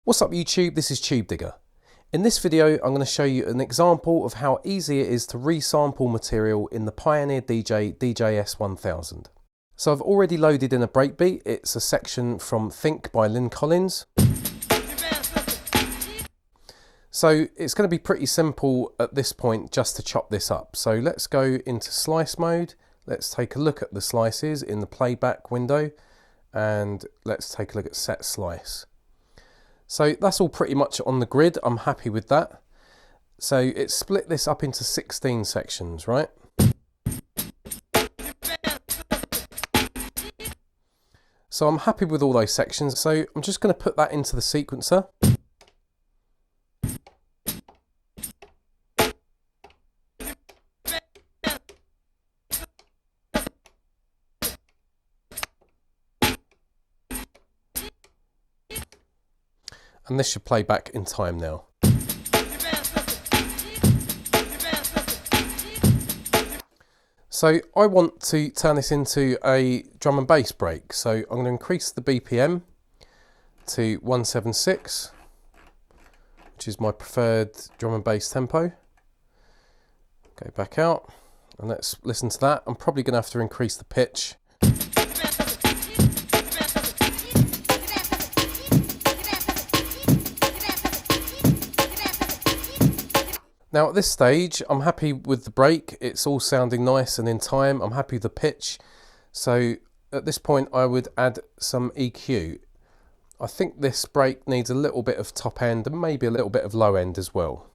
What's up YouTube, this is Tubedigga. In this video I'm going to show you an example of how easy it is to resample material in the Pioneer DJ Djs-1000. So I've already loaded in a breakbeat. It's a section from Think by Lynn Collins. So it's going to be pretty simple at this point just to chop this up. So let's go into slice mode. Let's take a look at the slices in the playback window and let's take a look at set slice. So that's all pretty much on the grid. I'm happy with that. So it's split this up into 16 sections, right? So I'm happy with all those sections. So I'm just going to put that into the sequencer. And this should play back in time now. So I want to turn this into a drum and bass break. So I'm going to increase the BPM to 176, which is my preferred drum and bass tempo. Go back out and let's listen to that. I'm probably going to have to increase the pitch. Now at this stage, I'm happy with the break. It's all sounding nice and in time. I'm happy with the pitch. So at this point, I would add some EQ. I think this break needs a little bit of top end and maybe a little bit of low end as well.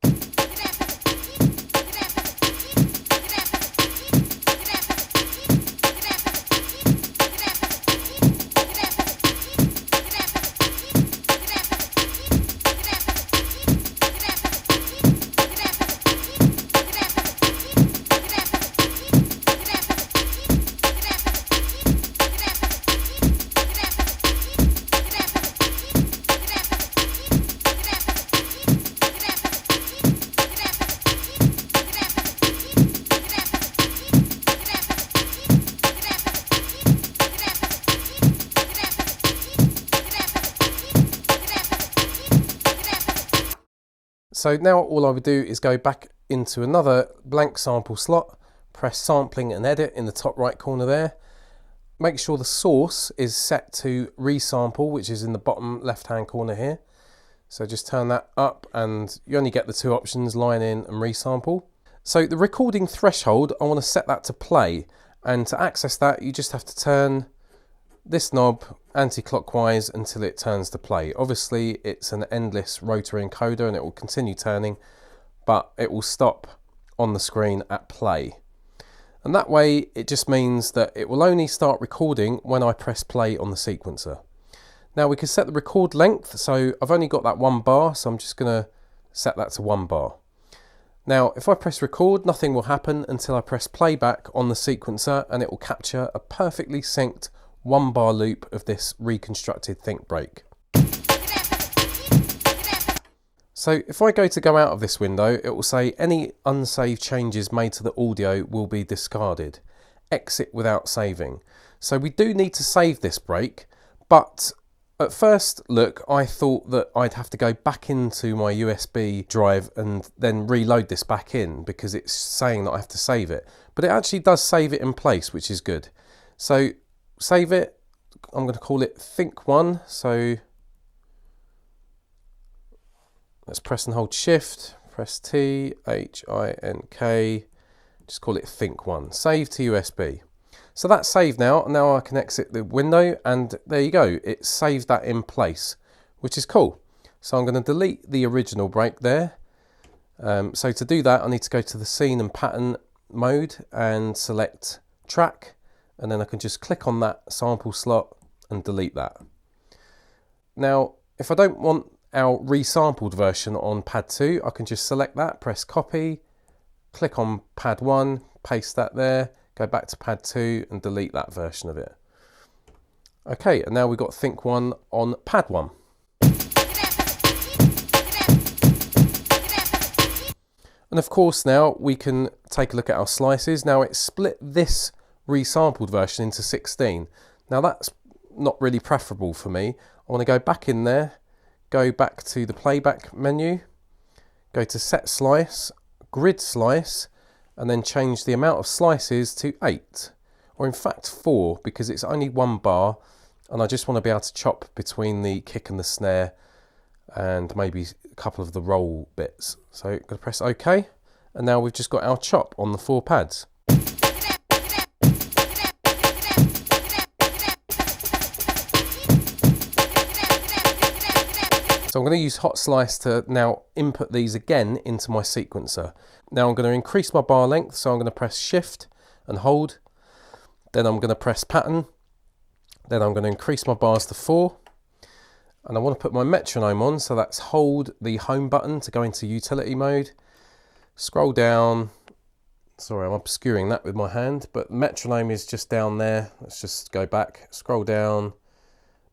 So now all I would do is go back into another blank sample slot, press sampling and edit in the top right corner there. Make sure the source is set to resample, which is in the bottom left hand corner here. So just turn that up and you only get the two options, line in and resample. So the recording threshold, I want to set that to play, and to access that you just have to turn this knob anti-clockwise until it turns to play. Obviously it's an endless rotary encoder and it will continue turning, but it will stop on the screen at play. And that way it just means that it will only start recording when I press play on the sequencer. Now we can set the record length, so I've only got that 1 bar, so I'm just going to set that to 1 bar. Now if I press record, nothing will happen until I press playback on the sequencer and it will capture a perfectly synced 1 bar loop of this reconstructed think break. So if I go out of this window, it will say any unsaved changes made to the audio will be discarded. Exit without saving. So we do need to save this break, but at first look I thought that I'd have to go back into my USB drive and then reload this back in because it's saying that I have to save it. But it actually does save it in place, which is good. So save it. I'm going to call it Think1. So let's press and hold Shift, press T, H-I-N-K, just call it Think1. Save to USB. So that's saved now. Now I can exit the window and there you go. It saved that in place, which is cool. So I'm going to delete the original break there. So to do that, I need to go to the scene and pattern mode and select track. And then I can just click on that sample slot and delete that. Now, if I don't want our resampled version on pad 2, I can just select that, press copy, click on pad 1, paste that there, go back to pad 2 and delete that version of it. Okay, and now we've got Think1 on pad 1. And of course now we can take a look at our slices. Now it's split this resampled version into 16. Now that's not really preferable for me. I want to go back in there, go back to the playback menu, go to set slice, grid slice, and then change the amount of slices to 8, or in fact 4, because it's only 1 bar and I just want to be able to chop between the kick and the snare and maybe a couple of the roll bits. So I'm going to press OK, and now we've just got our chop on the 4 pads. So I'm going to use hot slice to now input these again into my sequencer. Now I'm going to increase my bar length, so I'm going to press shift and hold. Then I'm going to press pattern. Then I'm going to increase my bars to 4. And I want to put my metronome on, so that's hold the home button to go into utility mode. Scroll down. Sorry, I'm obscuring that with my hand, but metronome is just down there. Let's just go back, scroll down,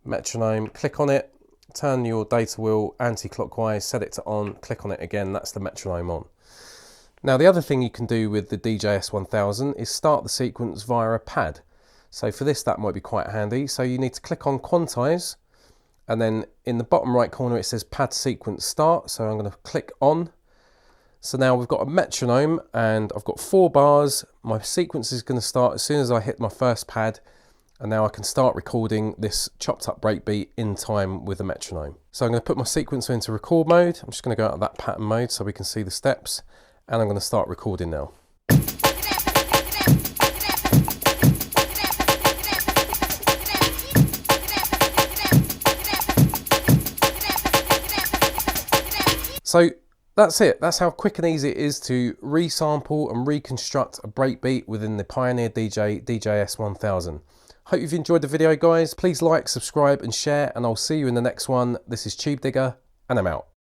metronome, click on it. Turn your data wheel anti-clockwise, set it to on, click on it again, that's the metronome on. Now the other thing you can do with the DJs-1000 is start the sequence via a pad. So for this that might be quite handy. So you need to click on quantize, and then in the bottom right corner it says pad sequence start, so I'm going to click on. So now we've got a metronome and I've got 4 bars. My sequence is going to start as soon as I hit my first pad. And now I can start recording this chopped up breakbeat in time with the metronome. So I'm going to put my sequencer into record mode. I'm just going to go out of that pattern mode so we can see the steps. And I'm going to start recording now. So that's it. That's how quick and easy it is to resample and reconstruct a breakbeat within the Pioneer DJ DJs-1000. Hope you've enjoyed the video, guys. Please like, subscribe and share, and I'll see you in the next one. This is Tubedigga, and I'm out.